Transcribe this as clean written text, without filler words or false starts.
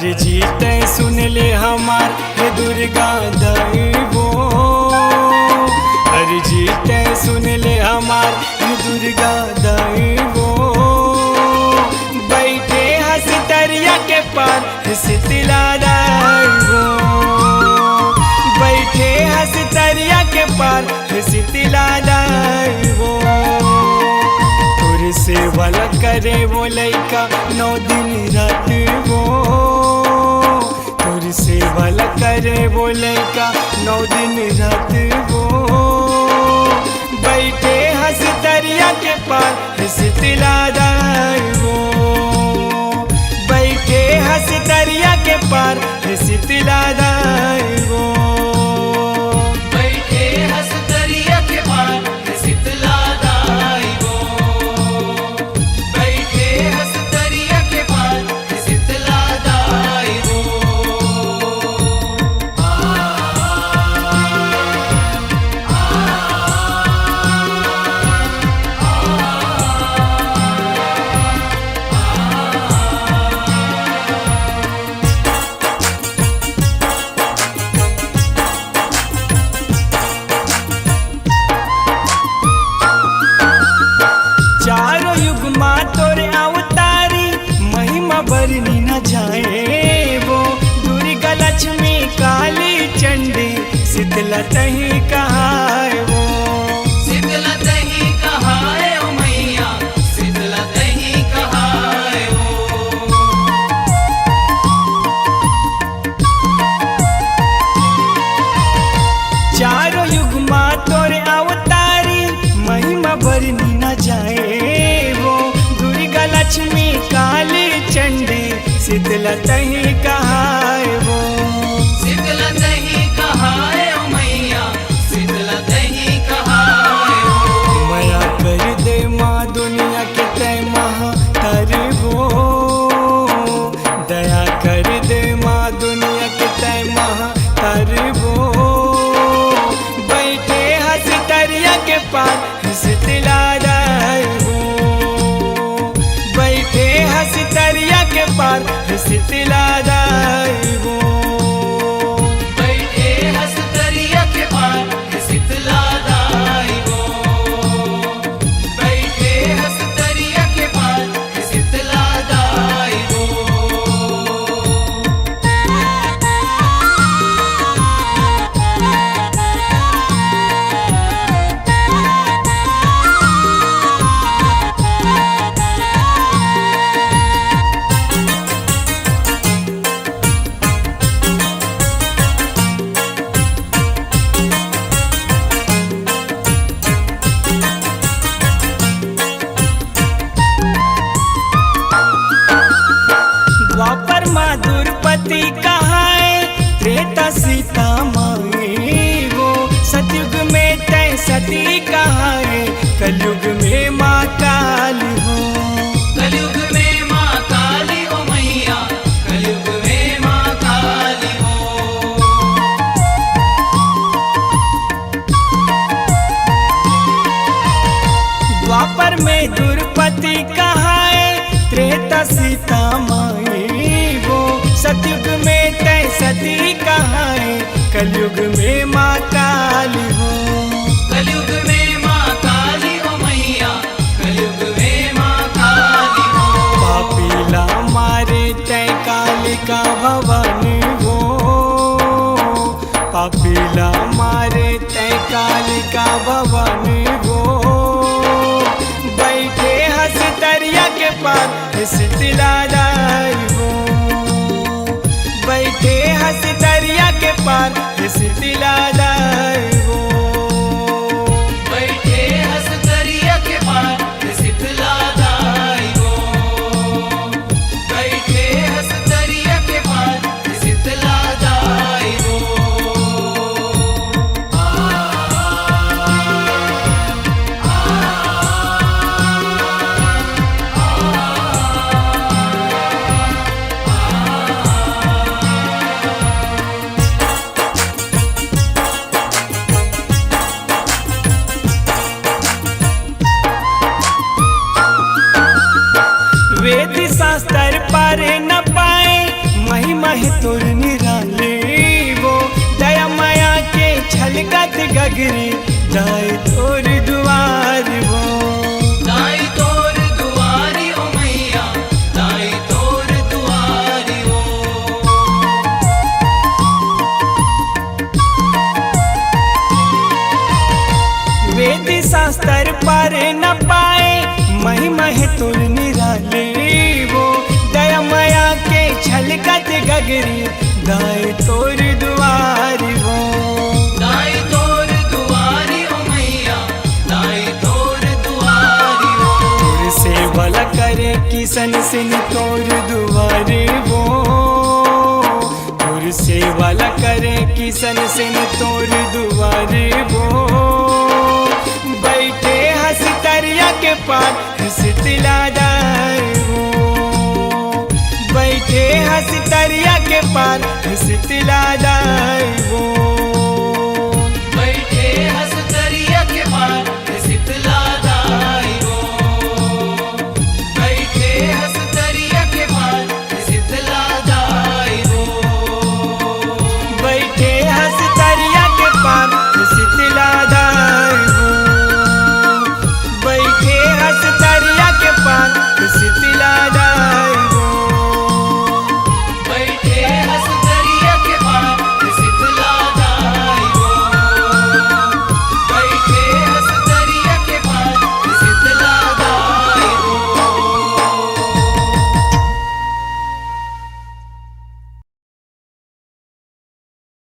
अर्जी तय सुन ले हमार हे दुर्गा दैवो, अर्जी तय सुन ले हमार हे दुर्गा दैवो। बैठे हंस दरिया के पार हे शीतला दैवो, बैठे हंस दरिया के पार हे शीतला दैवो। सेवल करे वो लइका 9 दिन रात वो, तोर सेवल करे वो लइका 9 दिन रात वो। बैठे हंस दरिया के पार शीतला दैवो, बैठे हंस दरिया के पार शीतला दैवो। बैठे हंस दरिया के पार शीतला दैवो, बैठे हंस दरिया के पार शीतला दैवो। चारों युग माँ तोरे अवतारी महिमा बरनी न जाए वो। दुर्गा लक्ष्मी काली चंडी शीतला तही कहाए वो, शीतला तही कहाए ओ मैया, शीतला तही कहाए ओ। चारों युग माँ तोरे अवतारी महिमा बरनी न जाए वो। दुर्गा लक्ष्मी काली चंडी शीतला तही कहाए वो। शीतला तही कहाए ओ मैया, शीतला तही कहाए ओ। माया कर दे माँ दुनिया के तय महातर वो, दया कर दे माँ दुनिया के तय महातर वो। बैठे हंस दरिया के पार शीतला दैवो, बैठे हंस दरिया के पार शीतला दैवो। बैठे हंस दरिया के पार शीतला दैवो, बैठे हंस दरिया के पार शीतला दैवो। द्वापर माँ दुर्पति कहाए, त्रेता सीता माए वो। सतयुग में तय सती कहाए, कलयुग में माँ काली हो। कलयुग में माँ काली ओ मैया, कलयुग में माँ काली हो। द्वापर में दुर्पति कहाए, त्रेता सीता माए वो। सतयुग में तय सती कहाए, कलयुग में माँ काली हो। कलयुग में माँ काली ओ मैया, कलयुग में माँ काली हो। पापीला मारे तय कालिका भवन वो, पापीला मारे तय कालिका भवन वो। बैठे हंस दरिया के पार शीतला दैवो, बैठे हंस दरिया के पार शीतला दैवो। बैठे हंस दरिया के पार शीतला दैवो, बैठे हंस दरिया के पार शीतला दैवो। वेद शास्त्र पर न पाए महिमा है तोर निराले वो दया माया के छलकत गगरी जाए तोर दुआर वो दाई तोर दुआरी ओ मैया दाई तोर दुआरी ओ वेद शास्त्र पर न पाए महिमा है तोर निराले वो दया माया के छलकत गगरी दाए तोर दुआरी वो दाई तोर दुआरी ओ मैया दाई तोर दुआरी ओ तोर सेवा करे किसन सिन तोर दुआरे वो तोर सेवा करे किसन सिन तोर दुआरे वो बैठे हंस तरिया के पार हंस तिला जाए वो बैठे हंस तरिया के पार हंस तिला जाए वो